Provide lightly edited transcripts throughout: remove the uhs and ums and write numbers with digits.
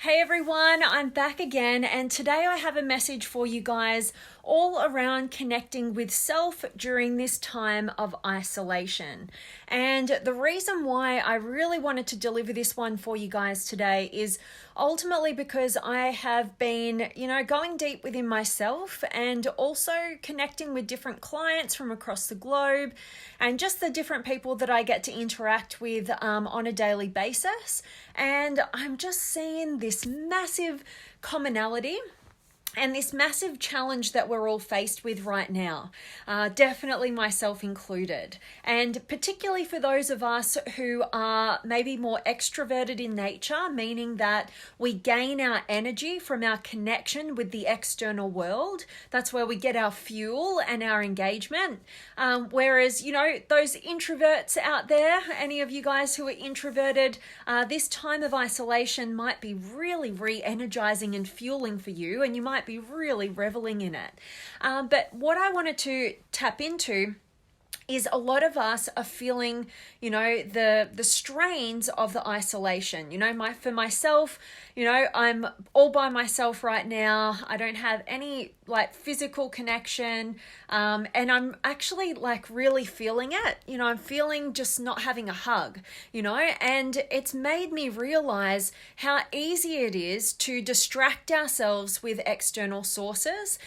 Hey everyone, I'm back again, and today I have a message for you guys all around connecting with self during this time of isolation. And the reason why I really wanted to deliver this one for you guys today is ultimately because I have been, going deep within myself and also connecting with different clients from across the globe and just the different people that I get to interact with on a daily basis. And I'm just seeing this massive commonality and this massive challenge that we're all faced with right now, definitely myself included. And particularly for those of us who are maybe more extroverted in nature, meaning that we gain our energy from our connection with the external world. That's where we get our fuel and our engagement. Whereas, those introverts out there, any of you guys who are introverted, this time of isolation might be really re-energizing and fueling for you, and you might be really reveling in it. But what I wanted to tap into is a lot of us are feeling, the strains of the isolation. For myself, I'm all by myself right now. I don't have any physical connection, and I'm actually really feeling it. I'm feeling just not having a hug, and it's made me realize how easy it is to distract ourselves with external sources,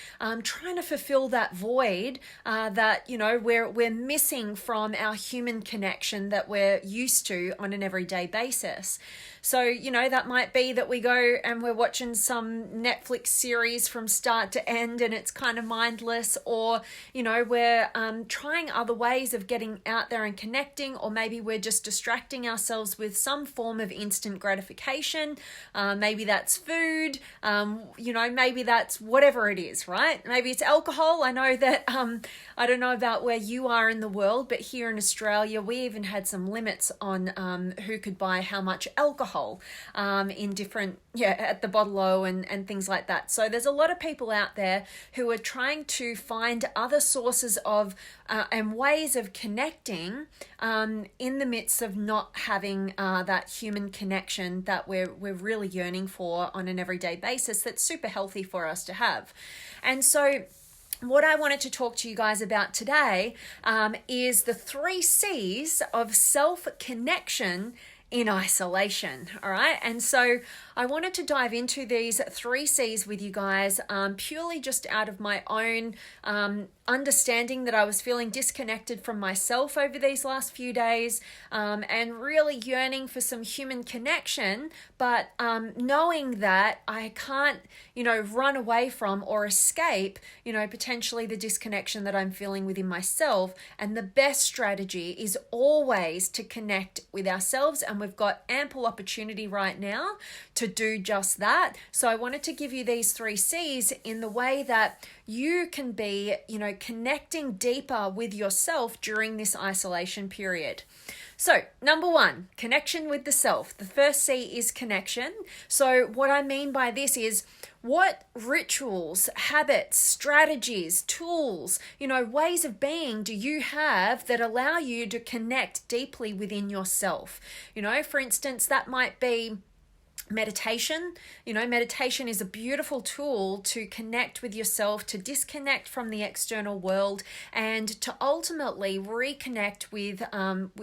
trying to fulfill that void that we're missing from our human connection that we're used to on an everyday basis. So, that might be that we go and we're watching some Netflix series from start to end and it's kind of mindless, or, we're trying other ways of getting out there and connecting, or maybe we're just distracting ourselves with some form of instant gratification. Maybe that's food, maybe that's whatever it is, right? Maybe it's alcohol. I know that, I don't know about where you are in the world, but here in Australia, we even had some limits on who could buy how much alcohol in different, at the bottle-o and things like that. So there's a lot of people out there who are trying to find other sources of and ways of connecting in the midst of not having that human connection that we're really yearning for on an everyday basis that's super healthy for us to have. And so what I wanted to talk to you guys about today is the 3 C's of self-connection in isolation. All right. And so I wanted to dive into these 3 C's with you guys, purely just out of my own understanding that I was feeling disconnected from myself over these last few days, and really yearning for some human connection, but knowing that I can't, run away from or escape, potentially the disconnection that I'm feeling within myself. And the best strategy is always to connect with ourselves, and we've got ample opportunity right now to do just that. So I wanted to give you these 3 C's in the way that you can be, connecting deeper with yourself during this isolation period. So, number 1, connection with the self. The first C is connection. So what I mean by this is, what rituals, habits, strategies, tools, ways of being do you have that allow you to connect deeply within yourself? For instance, that might be meditation. Meditation is a beautiful tool to connect with yourself, to disconnect from the external world, and to ultimately reconnect with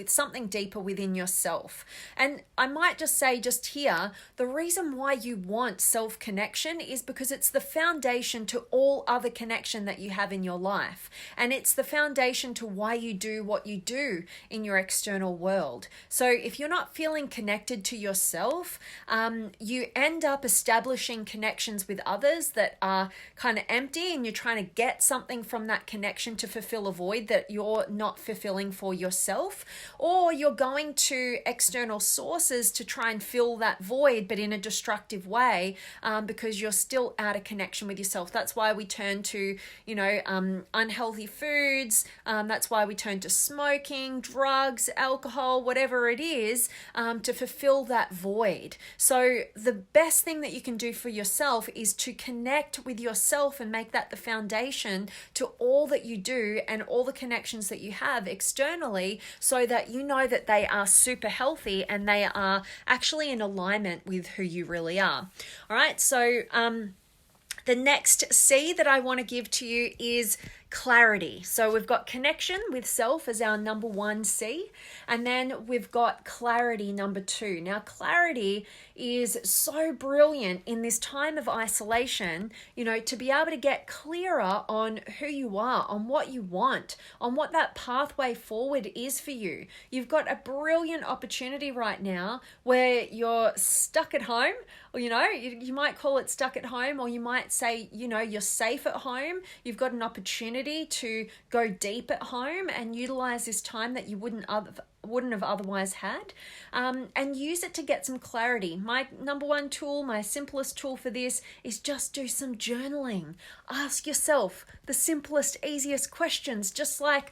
something deeper within yourself. And I might just say just here, the reason why you want self-connection is because it's the foundation to all other connection that you have in your life. And it's the foundation to why you do what you do in your external world. So if you're not feeling connected to yourself, you end up establishing connections with others that are kind of empty, and you're trying to get something from that connection to fulfill a void that you're not fulfilling for yourself, or you're going to external sources to try and fill that void, but in a destructive way, because you're still out of connection with yourself. That's why we turn to, unhealthy foods. That's why we turn to smoking, drugs, alcohol, whatever it is, to fulfill that void. So So the best thing that you can do for yourself is to connect with yourself and make that the foundation to all that you do and all the connections that you have externally, so that you know that they are super healthy and they are actually in alignment with who you really are. All right, so the next C that I want to give to you is clarity. So we've got connection with self as our number 1 C, and then we've got clarity, number 2. Now, clarity is so brilliant in this time of isolation, to be able to get clearer on who you are, on what you want, on what that pathway forward is for you. You've got a brilliant opportunity right now where you're stuck at home, or, you might call it stuck at home, or you might say, you're safe at home. You've got an opportunity to go deep at home and utilize this time that you wouldn't have otherwise had, and use it to get some clarity. My number 1 tool, my simplest tool for this, is just do some journaling. Ask yourself the simplest, easiest questions, just like,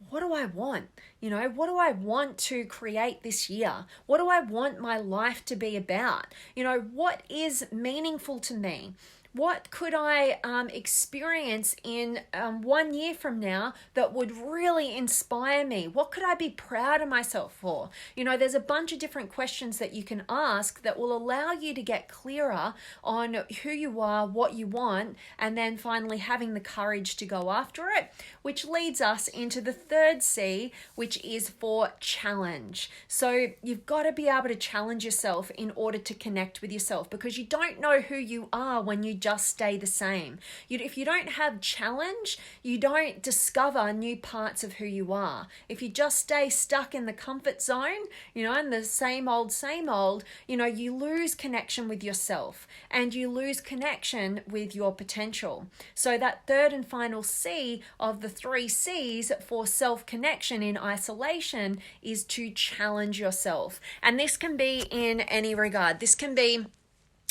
what do I want? What do I want to create this year? What do I want my life to be about? What is meaningful to me? What could I experience in 1 year from now that would really inspire me? What could I be proud of myself for? There's a bunch of different questions that you can ask that will allow you to get clearer on who you are, what you want, and then finally having the courage to go after it, which leads us into the 3rd C, which is for challenge. So you've got to be able to challenge yourself in order to connect with yourself, because you don't know who you are when you just stay the same. If you don't have challenge, you don't discover new parts of who you are. If you just stay stuck in the comfort zone, and the same old, you lose connection with yourself and you lose connection with your potential. So that 3rd and final C of the 3 C's for self-connection in isolation is to challenge yourself. And this can be in any regard. This can be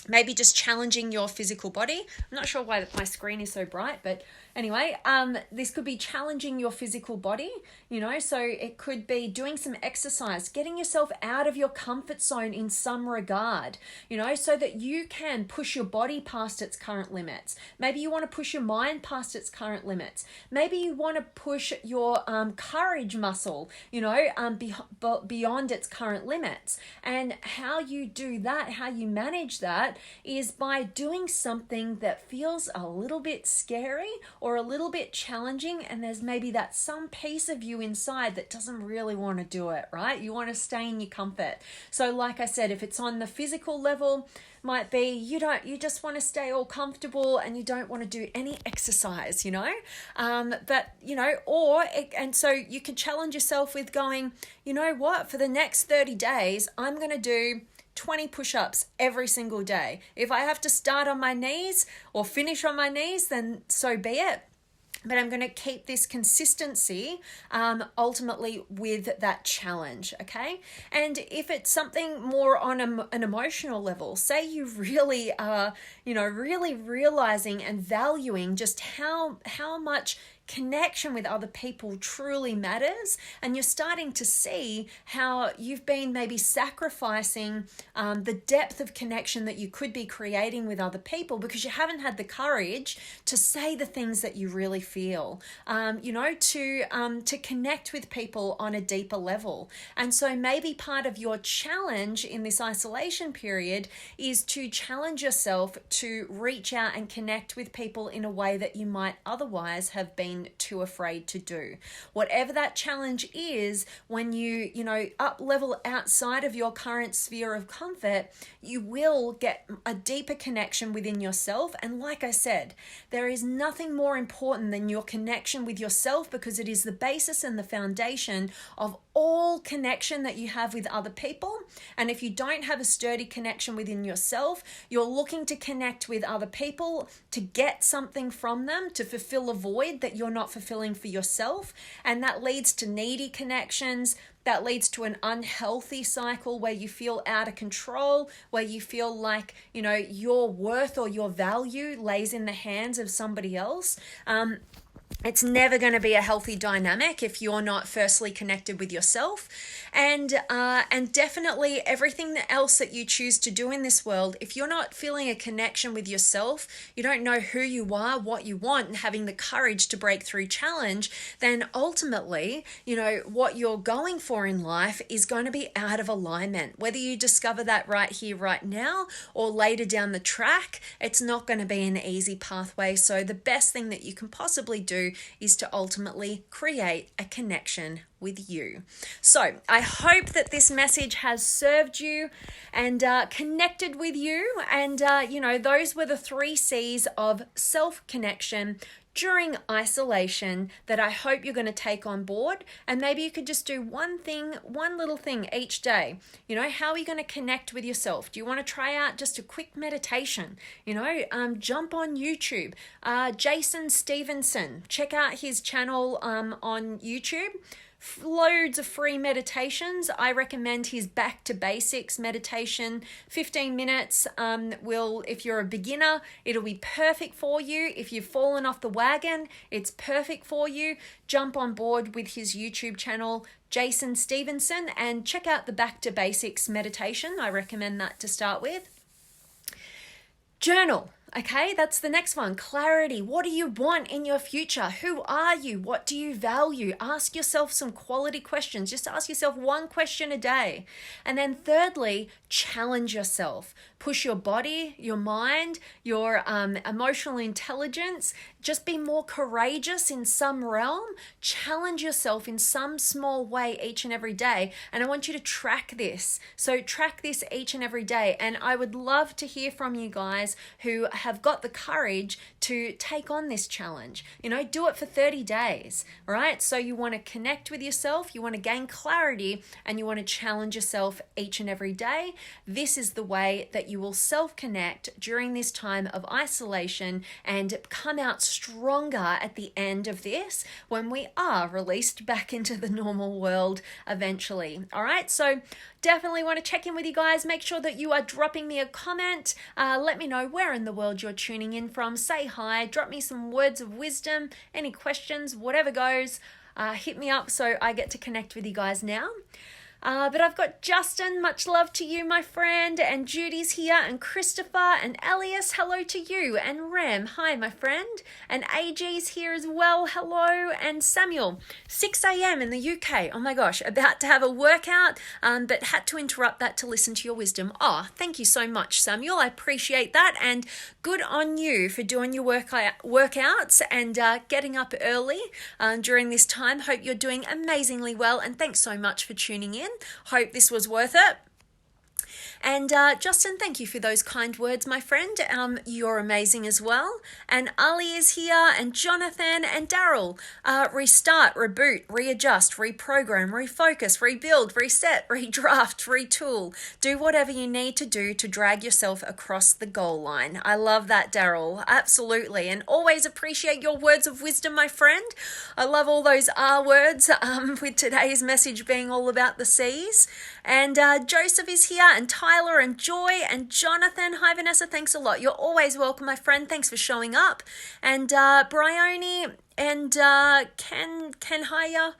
maybe just challenging your physical body. I'm not sure why my screen is so bright, but anyway, this could be challenging your physical body, so it could be doing some exercise, getting yourself out of your comfort zone in some regard, so that you can push your body past its current limits. Maybe you want to push your mind past its current limits. Maybe you want to push your courage muscle, beyond its current limits. And how you do that, how you manage that, is by doing something that feels a little bit scary or a little bit challenging, and there's maybe that some piece of you inside that doesn't really want to do it, right? You want to stay in your comfort. So like I said, if it's on the physical level, might be you just want to stay all comfortable and you don't want to do any exercise, and so you can challenge yourself with going, for the next 30 days, I'm going to do 20 push-ups every single day. If I have to start on my knees or finish on my knees, then so be it. But I'm going to keep this consistency ultimately with that challenge, okay? And if it's something more on an emotional level, say you really are, really realizing and valuing just how much connection with other people truly matters, and you're starting to see how you've been maybe sacrificing the depth of connection that you could be creating with other people because you haven't had the courage to say the things that you really feel, to connect with people on a deeper level. And so maybe part of your challenge in this isolation period is to challenge yourself to reach out and connect with people in a way that you might otherwise have been too afraid to do. Whatever that challenge is, when you up level outside of your current sphere of comfort, you will get a deeper connection within yourself. And like I said, there is nothing more important than your connection with yourself, because it is the basis and the foundation of all connection that you have with other people. And if you don't have a sturdy connection within yourself, you're looking to connect with other people to get something from them, to fulfill a void that you're not fulfilling for yourself. And that leads to needy connections. That leads to an unhealthy cycle where you feel out of control, where you feel like, your worth or your value lays in the hands of somebody else. It's never going to be a healthy dynamic if you're not firstly connected with yourself, and definitely everything else that you choose to do in this world. If you're not feeling a connection with yourself, you don't know who you are, what you want, and having the courage to break through challenge, then ultimately, what you're going for in life is going to be out of alignment. Whether you discover that right here, right now, or later down the track, it's not going to be an easy pathway. So the best thing that you can possibly do is to ultimately create a connection with you. So I hope that this message has served you and connected with you. And, those were the 3 C's of self-connection during isolation that I hope you're going to take on board. And maybe you could just do one little thing each day. How are you going to connect with yourself? Do you want to try out just a quick meditation? Jump on YouTube. Jason Stevenson, check out his channel on YouTube. Loads of free meditations. I recommend his back to basics meditation. 15 minutes if you're a beginner, it'll be perfect for you. If you've fallen off the wagon, it's perfect for you. Jump on board with his YouTube channel, Jason Stevenson, and check out the back to basics meditation. I recommend that to start with. Journal. Okay, that's the next one. Clarity. What do you want in your future? Who are you? What do you value? Ask yourself some quality questions. Just ask yourself one question a day. And then thirdly, challenge yourself. Push your body, your mind, your emotional intelligence. Just be more courageous in some realm. Challenge yourself in some small way each and every day. And I want you to track this. So track this each and every day. And I would love to hear from you guys who have got the courage to take on this challenge. Do it for 30 days, right? So you want to connect with yourself, you want to gain clarity, and you want to challenge yourself each and every day. This is the way that you will self-connect during this time of isolation and come out stronger at the end of this when we are released back into the normal world eventually. All right, so definitely want to check in with you guys. Make sure that you are dropping me a comment. Let me know where in the world you're tuning in from. Say hi, drop me some words of wisdom, any questions, whatever goes. Hit me up so I get to connect with you guys now. But I've got Justin, much love to you, my friend, and Judy's here, and Christopher, and Elias, hello to you, and Rem, hi, my friend, and AG's here as well, hello, and Samuel, 6 a.m. in the UK, oh my gosh, about to have a workout, but had to interrupt that to listen to your wisdom. Oh, thank you so much, Samuel, I appreciate that, and good on you for doing your workouts and getting up early during this time. Hope you're doing amazingly well, and thanks so much for tuning in. Hope this was worth it. And Justin, thank you for those kind words, my friend. You're amazing as well. And Ali is here, and Jonathan and Daryl. Restart, reboot, readjust, reprogram, refocus, rebuild, reset, redraft, retool. Do whatever you need to do to drag yourself across the goal line. I love that, Daryl. Absolutely. And always appreciate your words of wisdom, my friend. I love all those R words, with today's message being all about the C's. And Joseph is here, and Tyler and Joy and Jonathan. Hi, Vanessa. Thanks a lot. You're always welcome, my friend. Thanks for showing up. And Bryony and Ken Haya.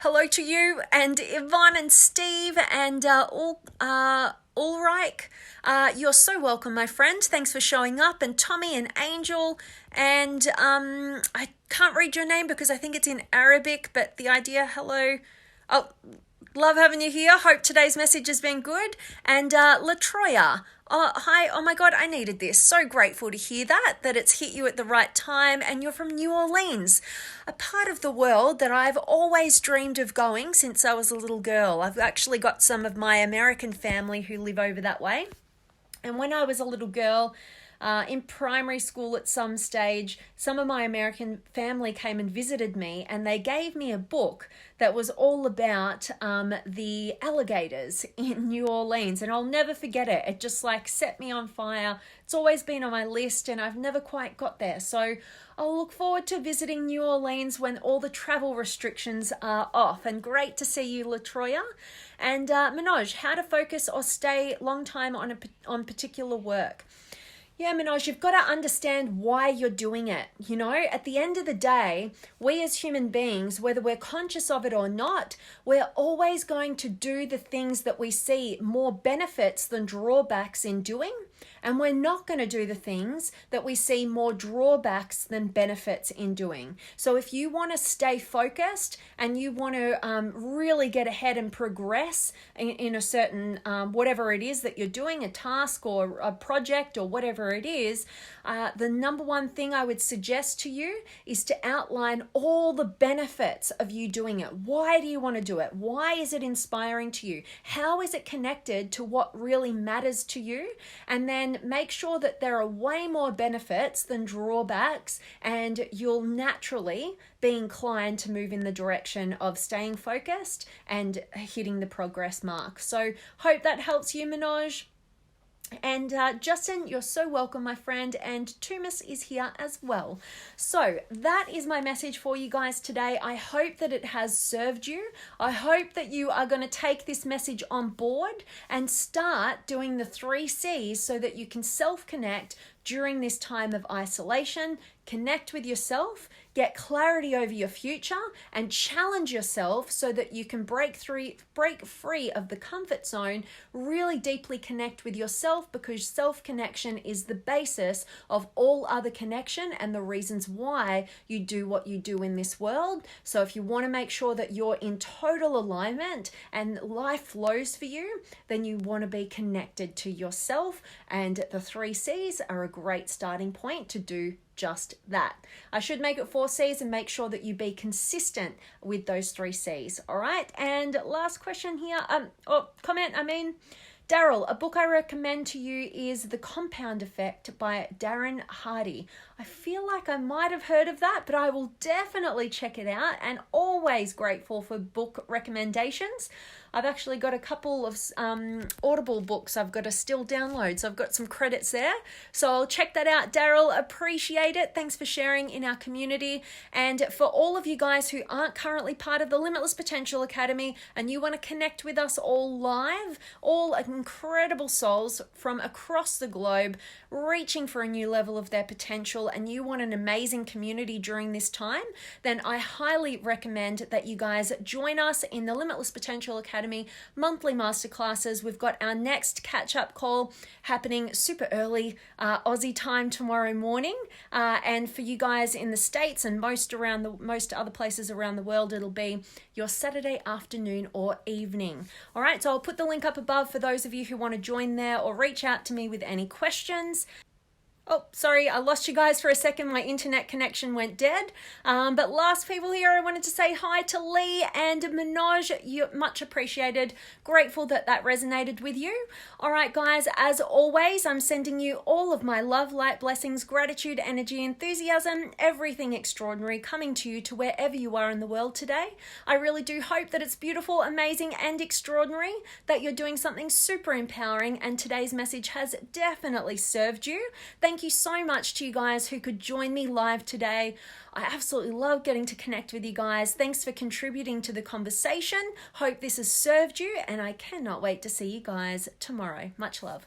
Hello to you. And Yvonne and Steve and Ulrich. You're so welcome, my friend. Thanks for showing up. And Tommy and Angel. And I can't read your name because I think it's in Arabic, but the idea, hello. Oh, love having you here. Hope today's message has been good. And Latroya. Oh, hi. Oh my God, I needed this. So grateful to hear that it's hit you at the right time, and you're from New Orleans, a part of the world that I've always dreamed of going since I was a little girl. I've actually got some of my American family who live over that way. And when I was a little girl, in primary school at some stage, some of my American family came and visited me, and they gave me a book that was all about the alligators in New Orleans, and I'll never forget it. It just set me on fire. It's always been on my list, and I've never quite got there. So I'll look forward to visiting New Orleans when all the travel restrictions are off. And great to see you, Latroya. And Manoj, how to focus or stay long time on particular work. Yeah, Manoj, you've got to understand why you're doing it. You know, at the end of the day, we as human beings, whether we're conscious of it or not, we're always going to do the things that we see more benefits than drawbacks in doing. And we're not going to do the things that we see more drawbacks than benefits in doing. So if you want to stay focused and you want to really get ahead and progress in a certain, whatever it is that you're doing, a task or a project or whatever it is, the number one thing I would suggest to you is to outline all the benefits of you doing it. Why do you want to do it? Why is it inspiring to you? How is it connected to what really matters to you? And then make sure that there are way more benefits than drawbacks, and you'll naturally be inclined to move in the direction of staying focused and hitting the progress mark. So hope that helps you, Manoj. And Justin, you're so welcome, my friend, and Tumis is here as well. So that is my message for you guys today. I hope that it has served you. I hope that you are going to take this message on board and start doing the 3 C's so that you can self-connect during this time of isolation, connect with yourself, get clarity over your future, and challenge yourself so that you can break free of the comfort zone, really deeply connect with yourself, because self-connection is the basis of all other connection and the reasons why you do what you do in this world. So if you want to make sure that you're in total alignment and life flows for you, then you want to be connected to yourself, and the 3 C's are a great starting point to do just that. I should make it 4 C's and make sure that you be consistent with those 3 C's. All right. And last question here. Daryl, a book I recommend to you is The Compound Effect by Darren Hardy. I feel like I might have heard of that, but I will definitely check it out, and always grateful for book recommendations. I've actually got a couple of Audible books I've got to still download, so I've got some credits there. So I'll check that out, Daryl. Appreciate it. Thanks for sharing in our community. And for all of you guys who aren't currently part of the Limitless Potential Academy and you want to connect with us all live, all incredible souls from across the globe reaching for a new level of their potential, and you want an amazing community during this time, then I highly recommend that you guys join us in the Limitless Potential Academy monthly masterclasses. We've got our next catch-up call happening super early Aussie time tomorrow morning, and for you guys in the States and most other places around the world, it'll be your Saturday afternoon or evening. All right, so I'll put the link up above for those of you who want to join there or reach out to me with any questions. Oh, sorry, I lost you guys for a second. My internet connection went dead. But last people here, I wanted to say hi to Lee and Manoj. You're much appreciated. Grateful that that resonated with you. All right, guys, as always, I'm sending you all of my love, light, blessings, gratitude, energy, enthusiasm, everything extraordinary coming to you to wherever you are in the world today. I really do hope that it's beautiful, amazing, and extraordinary, that you're doing something super empowering, and today's message has definitely served you. Thank you so much to you guys who could join me live today. I absolutely love getting to connect with you guys. Thanks for contributing to the conversation. Hope this has served you, and I cannot wait to see you guys tomorrow. Much love.